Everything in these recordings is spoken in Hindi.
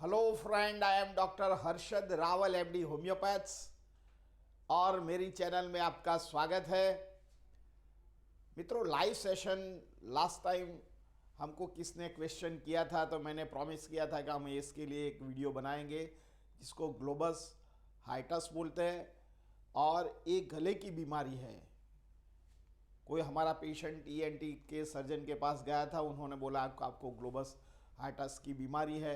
Hello friend, I am doctor Harshad Rawal MD homeopaths और मेरी चैनल में आपका स्वागत है। मित्रों, लाइव सेशन लास्ट टाइम हमको किसने क्वेश्चन किया था, तो मैंने प्रॉमिस किया था कि हम इसके लिए एक वीडियो बनाएंगे जिसको ग्लोबस हाइटस बोलते हैं और एक गले की बीमारी है। कोई हमारा पेशेंट ईएनटी के सर्जन के पास गया था, उन्होंने बोला आपको ग्लोबस हाइटस की बीमारी है।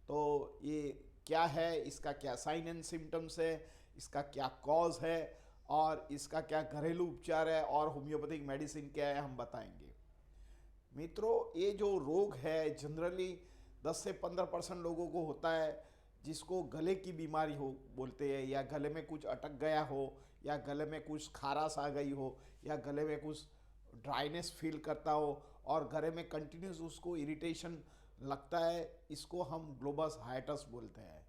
तो ये क्या है, इसका क्या साइन एंड सिम्टम्स है, इसका क्या कॉज है और इसका क्या घरेलू उपचार है और होम्योपैथिक मेडिसिन क्या है, हम बताएंगे। मित्रों, ये जो रोग है जनरली 10 से 15% लोगों को होता है, जिसको गले की बीमारी हो बोलते हैं, या गले में कुछ अटक गया हो, या गले में कुछ खाराश आ गई हो, या गले में कुछ ड्राइनेस फील करता हो और गले में कंटिन्यूस उसको इरिटेशन लगता है। इसको हम ग्लोबस हाइटस बोलते हैं।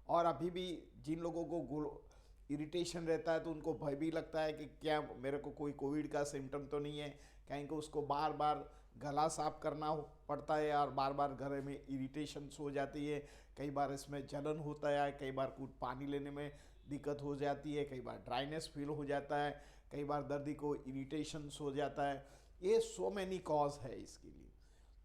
और अभी भी जिन लोगों को इरिटेशन रहता है तो उनको भय भी लगता है कि क्या मेरे को कोई कोविड का सिम्टम तो नहीं है, कहीं को उसको बार बार गला साफ करना पड़ता है और बार बार गले में इरिटेशन हो जाती है। कई बार इसमें जलन होता है, कई बार कुछ पानी लेने में दिक्कत हो जाती है, कई बार ड्राइनेस फील हो जाता है, कई बार दर्दी को इरिटेशन हो जाता है। ये सो मैनी कॉज है इसके लिए।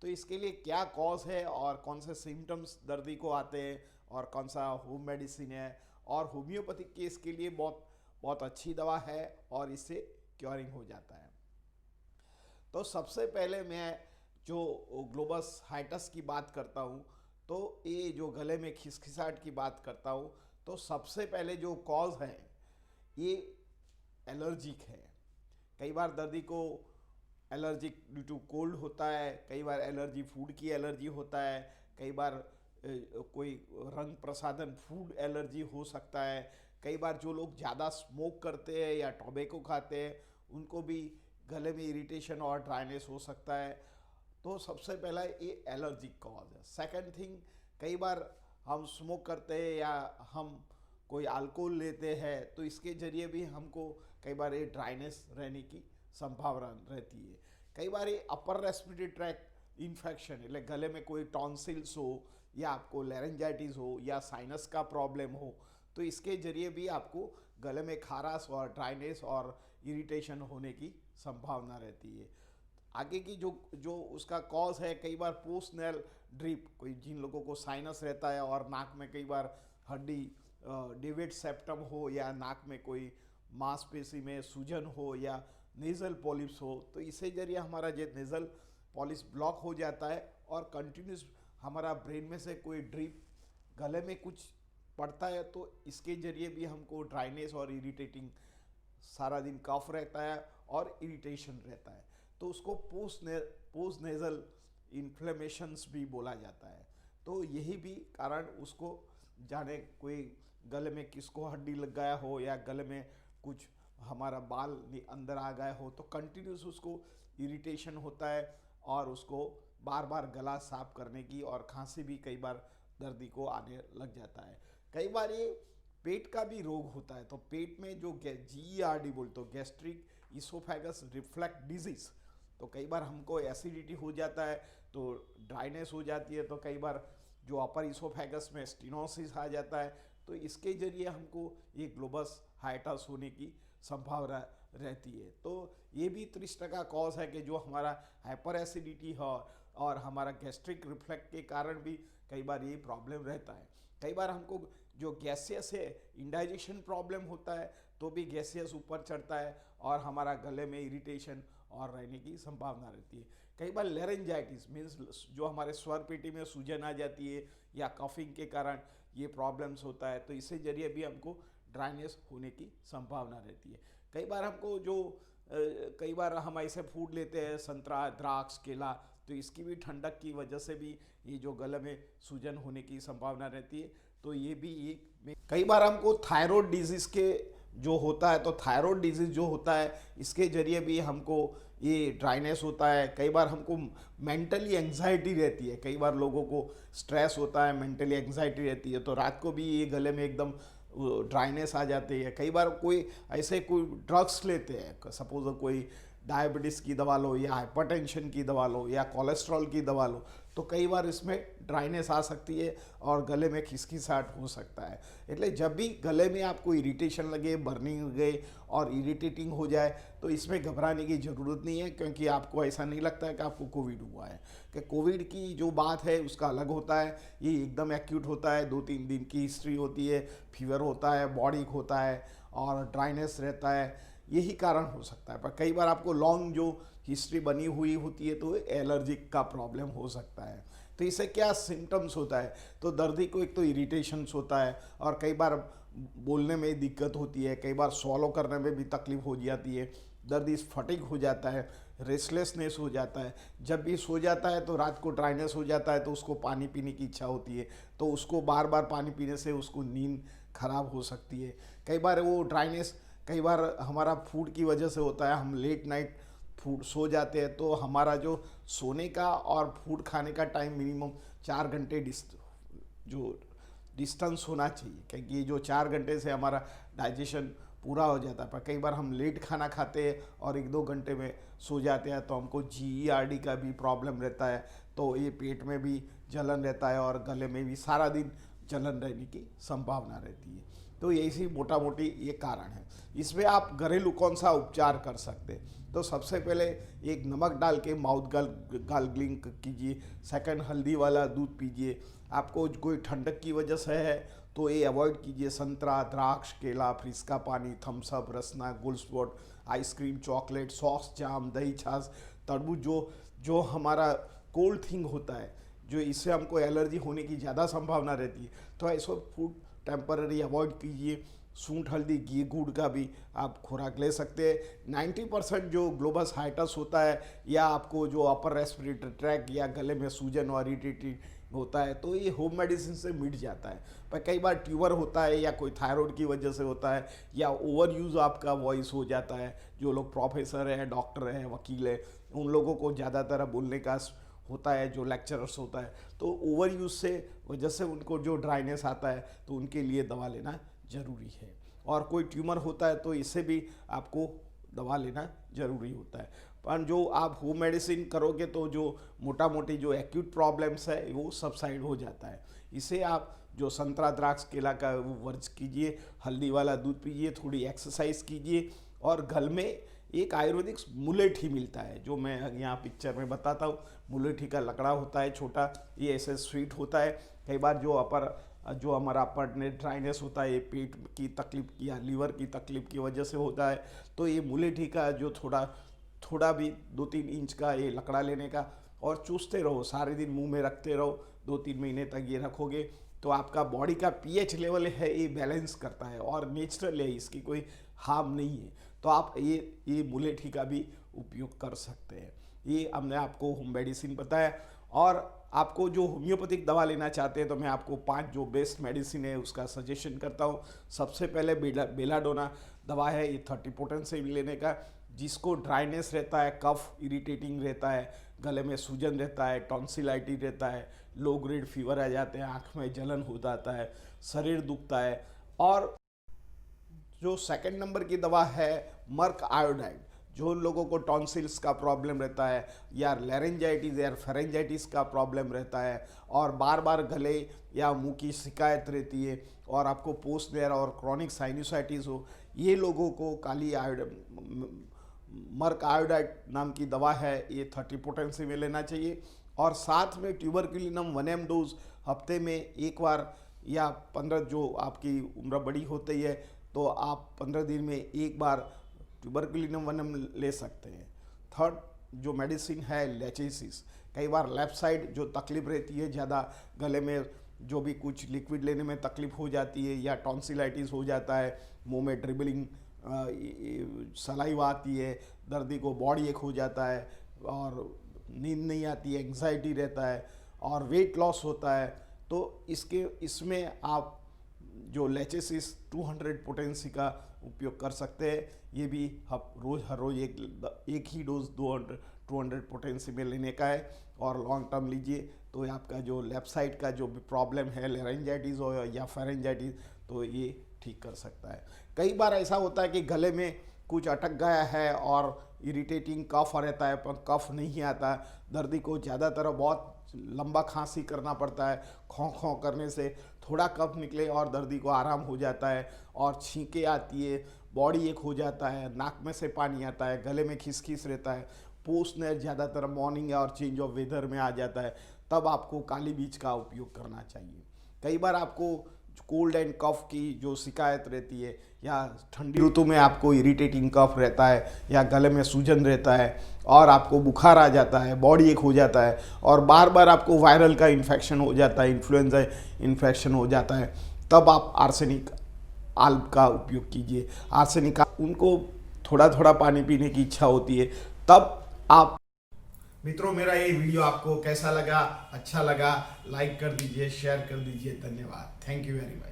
तो इसके लिए क्या कॉज है और कौन से सिम्टम्स दर्दी को आते हैं और कौन सा होम मेडिसिन है, और होम्योपैथिक के इसके लिए बहुत बहुत अच्छी दवा है और इससे क्योरिंग हो जाता है। तो सबसे पहले मैं जो ग्लोबस हाइटस की बात करता हूँ, तो ये जो गले में खिसखिसाहट की बात करता हूँ, तो सबसे पहले जो कॉज है ये एलर्जिक है। कई बार दर्दी को एलर्जिक ड्यू टू कोल्ड होता है, कई बार एलर्जी फूड की एलर्जी होता है, कई बार कोई रंग प्रसाधन फूड एलर्जी हो सकता है, कई बार जो लोग ज़्यादा स्मोक करते हैं या टोबैको खाते हैं उनको भी गले में इरिटेशन और ड्राइनेस हो सकता है। तो सबसे पहला ये एलर्जिक कॉज है। सेकंड थिंग, कई बार हम स्मोक करते हैं या हम कोई अल्कोहल लेते हैं तो इसके ज़रिए भी हमको कई बार ये ड्राइनेस रहने की संभावना रहती है। कई बार ये अपर रेस्पिरेटरी ट्रैक्ट इन्फेक्शन, એટલે गले में कोई टॉन्सिल्स हो या आपको लेरेंजाइटिस हो या साइनस का प्रॉब्लम हो, तो इसके ज़रिए भी आपको गले में खाराश और ड्राइनेस और इरिटेशन होने की संभावना रहती है। आगे की जो जो उसका कॉज है, कई बार पोस्ट नेल ड्रिप, कोई जिन लोगों को साइनस रहता है और नाक में कई बार हड्डी डेविड सेप्टम हो या नाक में कोई मांसपेशी में सूजन हो या नेज़ल पॉलिप्स हो, तो इसे जरिए हमारा जो नेज़ल पॉलिप्स ब्लॉक हो जाता है और कंटिन्यूस हमारा ब्रेन में से कोई ड्रिप गले में कुछ पड़ता है, तो इसके ज़रिए भी हमको ड्राइनेस और इरिटेटिंग सारा दिन कफ रहता है और इरिटेशन रहता है। तो उसको पोस्ट नेज़ल इन्फ्लेमेशंस भी बोला जाता है। तो यही भी कारण उसको, जाने कोई गले में किसको हड्डी लग गया हो या गले में कुछ हमारा बाल अंदर आ गए हो, तो कंटिन्यूस उसको इरिटेशन होता है और उसको बार बार गला साफ करने की और खांसी भी कई बार दर्दी को आने लग जाता है। कई बार ये पेट का भी रोग होता है, तो पेट में जो GERD बोलते हो, गैस्ट्रिक इसोफेगस रिफ्लक्स डिजीज, तो कई बार हमको एसिडिटी हो जाता है तो ड्राइनेस हो जाती है, तो कई बार जो अपर इसोफेगस में स्टेनोसिस आ जाता है, तो इसके जरिए हमको ये ग्लोबस हाइटस होने की संभावना रहती है। तो ये भी 30% कॉज है कि जो हमारा हाइपर एसिडिटी है और हमारा गैस्ट्रिक रिफ्लक्स के कारण भी कई बार ये प्रॉब्लम रहता है। कई बार हमको जो गैसियस है, इंडाइजेशन प्रॉब्लम होता है, तो भी गैसियस ऊपर चढ़ता है और हमारा गले में इरिटेशन और रहने की संभावना रहती है। कई बार लेरेंजाइटिस मीन्स जो हमारे स्वर पेटी में सूजन आ जाती है या कफिंग के कारण ये प्रॉब्लम्स होता है, तो इससे जरिए भी हमको ड्राइनेस होने की संभावना रहती है। कई बार हमको जो कई बार हम ऐसे फूड लेते हैं, संतरा, द्राक्ष, केला, तो इसकी भी ठंडक की वजह से भी ये जो गले में सूजन होने की संभावना रहती है। तो ये भी एक, कई बार हमको थायराइड डिजीज़ के जो होता है, तो थायराइड डिजीज़ जो होता है इसके ज़रिए भी हमको ये ड्राइनेस होता है। कई बार हमको मेंटली एंग्जाइटी रहती है, कई बार लोगों को स्ट्रेस होता है, मेंटली एंग्जाइटी रहती है, तो रात को भी ये गले में एकदम ड्राइनेस आ जाती है। कई बार कोई ऐसे कोई ड्रग्स लेते हैं, सपोज कोई डायबिटीज़ की दवा लो या हाइपरटेंशन की दवा लो या कोलेस्ट्रॉल की दवा लो, तो कई बार इसमें ड्राइनेस आ सकती है और गले में खिसखिसाहट हो सकता है। એટલે जब भी गले में आपको इरिटेशन लगे, बर्निंग लगे और इरिटेटिंग हो जाए, तो इसमें घबराने की ज़रूरत नहीं है, क्योंकि आपको ऐसा नहीं लगता है कि आपको कोविड हुआ है। कि कोविड की जो बात है उसका अलग होता है, ये एकदम एक्यूट होता है, 2-3 दिन की हिस्ट्री होती है, फीवर होता है, बॉडी होता है और ड्राइनेस रहता है, यही कारण हो सकता है। पर कई बार आपको लॉन्ग जो हिस्ट्री बनी हुई होती है तो एलर्जिक का प्रॉब्लम हो सकता है। तो इससे क्या सिम्टम्स होता है, तो दर्दी को एक तो इरिटेशंस होता है और कई बार बोलने में दिक्कत होती है, कई बार सॉलो करने में भी तकलीफ हो जाती है, दर्दी फटिग हो जाता है, रेस्टलेसनेस हो जाता है। जब भी सो जाता है तो रात को ड्राइनेस हो जाता है, तो उसको पानी पीने की इच्छा होती है, तो उसको बार बार पानी पीने से उसको नींद खराब हो सकती है। कई बार वो ड्राइनेस कई बार हमारा फूड की वजह से होता है, हम लेट नाइट फूड सो जाते हैं, तो हमारा जो सोने का और फूड खाने का टाइम मिनिमम 4 घंटे जो डिस्टेंस होना चाहिए, क्योंकि ये जो 4 घंटे से हमारा डाइजेशन पूरा हो जाता है। पर कई बार हम लेट खाना खाते हैं और 1-2 घंटे में सो जाते हैं, तो हमको GERD का भी प्रॉब्लम रहता है, तो ये पेट में भी जलन रहता है और गले में भी सारा दिन जलन रहने की संभावना रहती है। तो ऐसी मोटा मोटी ये कारण है। इसमें आप घरेलू कौन सा उपचार कर सकते हैं, तो सबसे पहले एक नमक डाल के माउथ गार्गलिंग कीजिए, सेकंड हल्दी वाला दूध पीजिए। आपको कोई ठंडक की वजह से है तो ये अवॉइड कीजिए, संतरा, द्राक्ष, केला, फ्रिज का पानी, थम्स अप, रसना, गुलस्पोर्ट, आइसक्रीम, चॉकलेट, सॉस, जाम, दही, छाछ, तरबूज, जो हमारा कोल्ड थिंग होता है, जो इससे हमको एलर्जी होने की ज़्यादा संभावना रहती है, तो ऐसा फूड टेम्पररी अवॉइड कीजिए। सूंठ, हल्दी, घी, गुड़ का भी आप खुराक ले सकते हैं। 90% जो ग्लोबस हाइटस होता है या आपको जो अपर रेस्पिरेटरी ट्रैक या गले में सूजन और इरिटेटिंग होता है, तो ये होम मेडिसिन से मिट जाता है। पर कई बार ट्यूमर होता है या कोई थायराइड की वजह से होता है या ओवर यूज़ आपका वॉइस हो जाता है। जो लोग प्रोफेसर हैं, डॉक्टर हैं, वकील हैं, उन लोगों को ज़्यादातर बोलने का होता है, जो लेक्चरर्स होता है, तो ओवर यूज़ से वजह से उनको जो ड्राइनेस आता है, तो उनके लिए दवा लेना ज़रूरी है। और कोई ट्यूमर होता है तो इससे भी आपको दवा लेना ज़रूरी होता है। पर जो आप होम मेडिसिन करोगे तो जो मोटा मोटी जो एक्यूट प्रॉब्लम्स है वो सबसाइड हो जाता है। इसे आप जो संतरा, द्राक्ष, केला का वो वर्ज कीजिए, हल्दी वाला दूध पीजिए, थोड़ी एक्सरसाइज कीजिए और घर में एक आयुर्वेदिक मुलेठी मिलता है, जो मैं यहाँ पिक्चर में बताता हूँ। मुलेठी का लकड़ा होता है छोटा, ये ऐसे स्वीट होता है। कई बार जो हमारा अपर ने ड्राइनेस होता है, ये पेट की तकलीफ या लीवर की तकलीफ की वजह से होता है, तो ये मुलेठी का जो थोड़ा भी 2-3 इंच का ये लकड़ा लेने का और चूसते रहो, सारे दिन मुंह में रखते रहो, 2-3 महीने तक ये रखोगे तो आपका बॉडी का pH लेवल है ये बैलेंस करता है और नेचुरल है, इसकी कोई हार्म नहीं है। तो आप ये मुलेठी का भी उपयोग कर सकते हैं। ये हमने आपको होम मेडिसिन बताया। और आपको जो होम्योपैथिक दवा लेना चाहते हैं तो मैं आपको 5 जो बेस्ट मेडिसिन है उसका सजेशन करता हूँ। सबसे पहले बेलाडोना दवा है, ये 30 पोटेंसी लेने का। जिसको ड्राइनेस रहता है, कफ इरिटेटिंग रहता है, गले में सूजन रहता है, टॉन्सिलाइटिस रहता है, लो ग्रेड फीवर आ जाते हैं, आँख में जलन हो जाता है, शरीर दुखता है। और जो सेकंड नंबर की दवा है मर्क आयोडाइड, जो लोगों को टॉन्सिल्स का प्रॉब्लम रहता है या लैरिंजाइटिस या फेरेंजाइटिस का प्रॉब्लम रहता है और बार बार गले या मुंह की शिकायत रहती है और आपको पोस्ट नेयर और क्रॉनिक साइनोसाइटिस हो, ये लोगों को काली मर्क आयोडाइड नाम की दवा है, ये 30 पोटेंसी में लेना चाहिए। और साथ में ट्यूबरक्युलिनम 1 डोज हफ्ते में एक बार या 15, जो आपकी उम्र बड़ी होती है तो आप 15 दिन में एक बार ट्यूबरक्युलिनम 1 ले सकते हैं। थर्ड जो मेडिसिन है लेचेसिस, कई बार लेफ़्ट साइड जो तकलीफ रहती है ज़्यादा, गले में जो भी कुछ लिक्विड लेने में तकलीफ हो जाती है या टॉन्सिलाइटिस हो जाता है, मुंह में ड्रिबलिंग सलाइवा आती है, दर्दी को बॉडी एक हो जाता है और नींद नहीं आती है, एंग्जाइटी रहता है और वेट लॉस होता है, तो इसमें आप जो लेचेसिस 200 पोटेंसी का उपयोग कर सकते हैं। ये भी हर रोज़ एक ही डोज 200 पोटेंसी में लेने का है और लॉन्ग टर्म लीजिए तो आपका जो लेफ़्ट साइड का जो प्रॉब्लम है, लैरिंजाइटिस हो या फेरेंजाइटिस, तो ये ठीक कर सकता है। कई बार ऐसा होता है कि गले में कुछ अटक गया है और इरिटेटिंग कफ रहता है पर कफ नहीं आता, दर्दी को ज़्यादातर बहुत लंबा खांसी करना पड़ता है, खौं खौं करने से थोड़ा कफ निकले और दर्दी को आराम हो जाता है, और छींके आती है, बॉडी एक हो जाता है, नाक में से पानी आता है, गले में खिसखिस रहता है, पोस्टनर ज़्यादातर मॉर्निंग और चेंज ऑफ वेदर में आ जाता है, तब आपको काली बीज का उपयोग करना चाहिए। कई बार आपको कोल्ड एंड कफ की जो शिकायत रहती है, या ठंडी ऋतु में आपको इरिटेटिंग कफ रहता है, या गले में सूजन रहता है, और आपको बुखार आ जाता है, बॉडी एक हो जाता है, और बार बार आपको वायरल का इन्फेक्शन हो जाता है, इन्फ्लुएंजा इन्फेक्शन हो जाता है, तब आप आर्सेनिक आल्ब का उपयोग कीजिए। आर्सेनिक उनको थोड़ा थोड़ा पानी पीने की इच्छा होती है, तब आप। मित्रों, मेरा ये वीडियो आपको कैसा लगा? अच्छा लगा लाइक कर दीजिए, शेयर कर दीजिए। धन्यवाद। Thank you very much.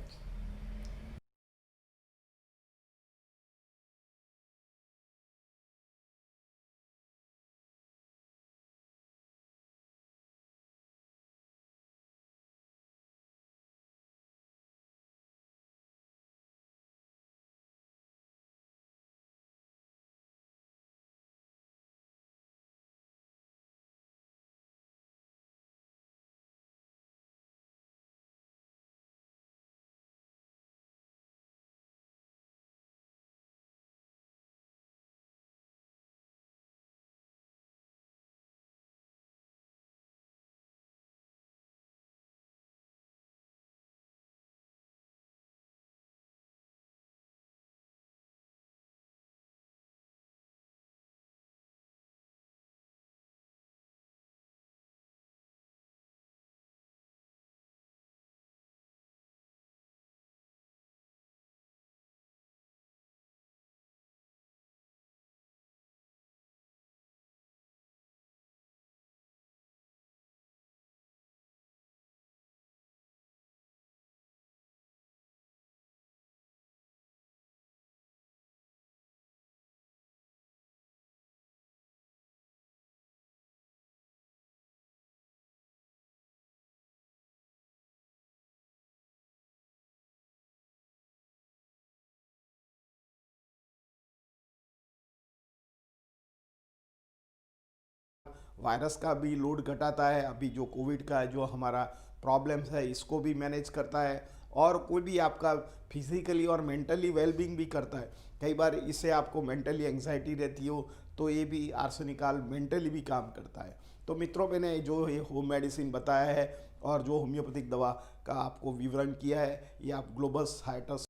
Virus का भी लोड घटाता है, अभी जो कोविड का जो हमारा प्रॉब्लम्स है इसको भी मैनेज करता है, और कोई भी आपका फिजिकली और मेंटली वेलबींग भी करता है। कई बार इससे आपको मेंटली एंग्जाइटी रहती हो तो ये भी आर्सेनिकाल मेंटली भी काम करता है। तो मित्रों, मैंने जो ये होम मेडिसिन बताया है और जो होम्योपैथिक दवा का आपको विवरण किया है, ये आप ग्लोबस हाइटस।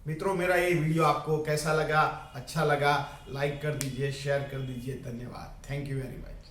मित्रों, मेरा ये वीडियो आपको कैसा लगा? अच्छा लगा लाइक कर दीजिए, शेयर कर दीजिए। धन्यवाद। Thank you very much.